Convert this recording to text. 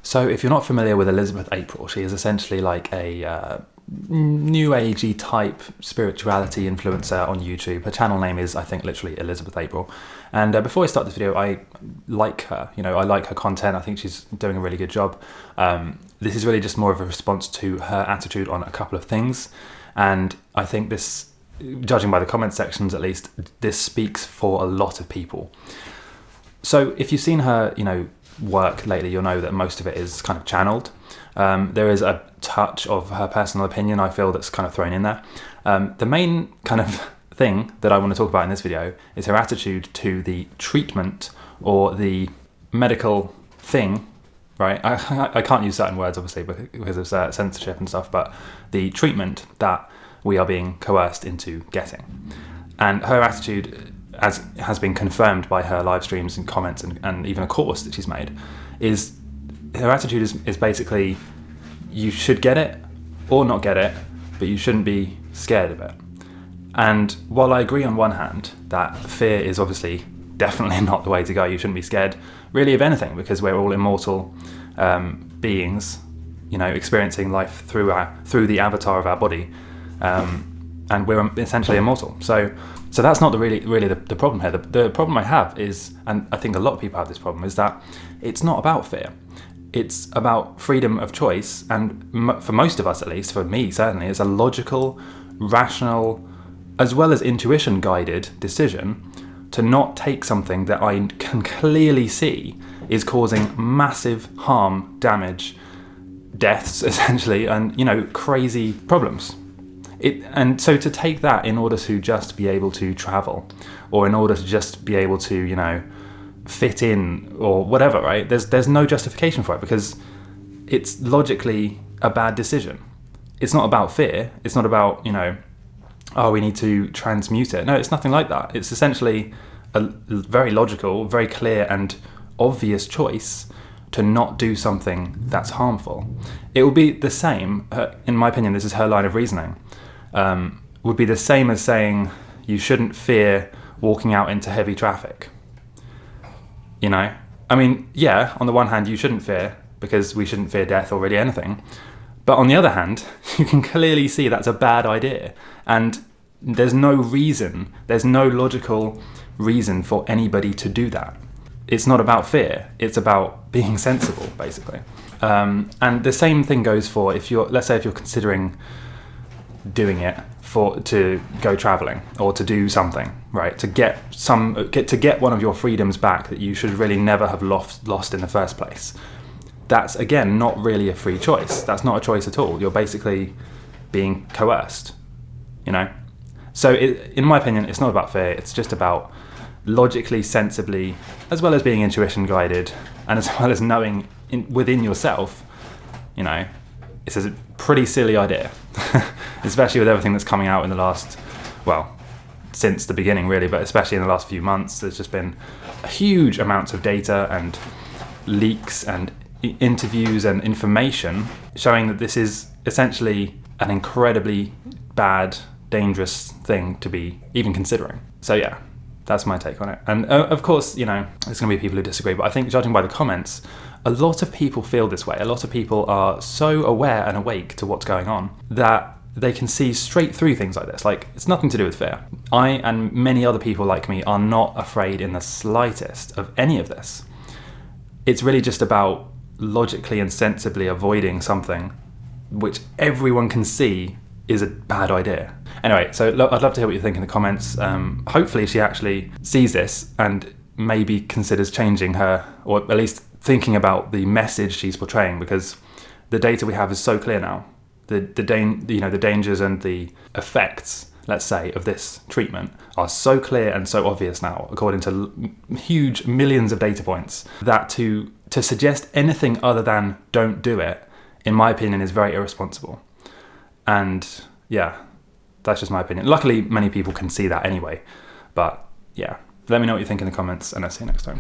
So if you're not familiar with Elizabeth April, she is essentially like a new agey type spirituality influencer on YouTube. Her channel name is, I think, literally Elizabeth April. And before I start this video, I like her. I like her content. I think she's doing a really good job. This is really just more of a response to her attitude on a couple of things. And I think this, judging by the comment sections at least, this speaks for a lot of people. So if you've seen her, work lately, you'll know that most of it is kind of channeled. There is a touch of her personal opinion, I feel, that's kind of thrown in there. The main kind of thing that I want to talk about in this video is her attitude to the treatment or the medical thing, right? I can't use certain words, obviously, because of censorship and stuff, but the treatment that we are being coerced into getting. And her attitude, as has been confirmed by her live streams and comments and even a course that she's made, is her attitude is basically, you should get it or not get it, but you shouldn't be scared of it. And while I agree on one hand that fear is obviously definitely not the way to go, you shouldn't be scared really of anything, because we're all immortal beings, experiencing life through the avatar of our body, and we're essentially immortal. So that's not really the problem here. The problem I have is, and I think a lot of people have this problem, is that it's not about fear. It's about freedom of choice, and for most of us, at least, for me certainly, it's a logical, rational, as well as intuition-guided decision to not take something that I can clearly see is causing massive harm, damage, deaths, essentially, and, crazy problems. And so to take that in order to just be able to travel, or in order to just be able to, fit in or whatever, right? There's no justification for it, because it's logically a bad decision. It's not about fear. It's not about, we need to transmute it. No, it's nothing like that. It's essentially a very logical, very clear and obvious choice to not do something that's harmful. It will be the same, in my opinion, this is her line of reasoning, would be the same as saying you shouldn't fear walking out into heavy traffic. I mean, yeah, on the one hand, you shouldn't fear, because we shouldn't fear death or really anything. But on the other hand, you can clearly see that's a bad idea. And there's no logical reason for anybody to do that. It's not about fear. It's about being sensible, basically. And the same thing goes for let's say if you're considering doing it to go traveling or to do something, right? To get one of your freedoms back that you should really never have lost in the first place. That's, again, not really a free choice. That's not a choice at all. You're basically being coerced, So in my opinion, it's not about fear. It's just about logically, sensibly, as well as being intuition guided, and as well as knowing within yourself, it's a pretty silly idea, especially with everything that's coming out in the last, since the beginning really, but especially in the last few months. There's just been huge amounts of data and leaks and interviews and information showing that this is essentially an incredibly bad, dangerous thing to be even considering. So yeah, that's my take on it. And of course, there's going to be people who disagree, but I think, judging by the comments, a lot of people feel this way. A lot of people are so aware and awake to what's going on that they can see straight through things like this. Like, it's nothing to do with fear. I and many other people like me are not afraid in the slightest of any of this. It's really just about logically and sensibly avoiding something which everyone can see is a bad idea. Anyway, so I'd love to hear what you think in the comments. Hopefully she actually sees this and maybe considers changing her, or at least thinking about the message she's portraying, because the data we have is so clear now. The dangers and the effects, let's say, of this treatment are so clear and so obvious now, according to huge millions of data points, that to suggest anything other than don't do it, in my opinion, is very irresponsible. And yeah, that's just my opinion. Luckily, many people can see that anyway. But yeah, let me know what you think in the comments, and I'll see you next time.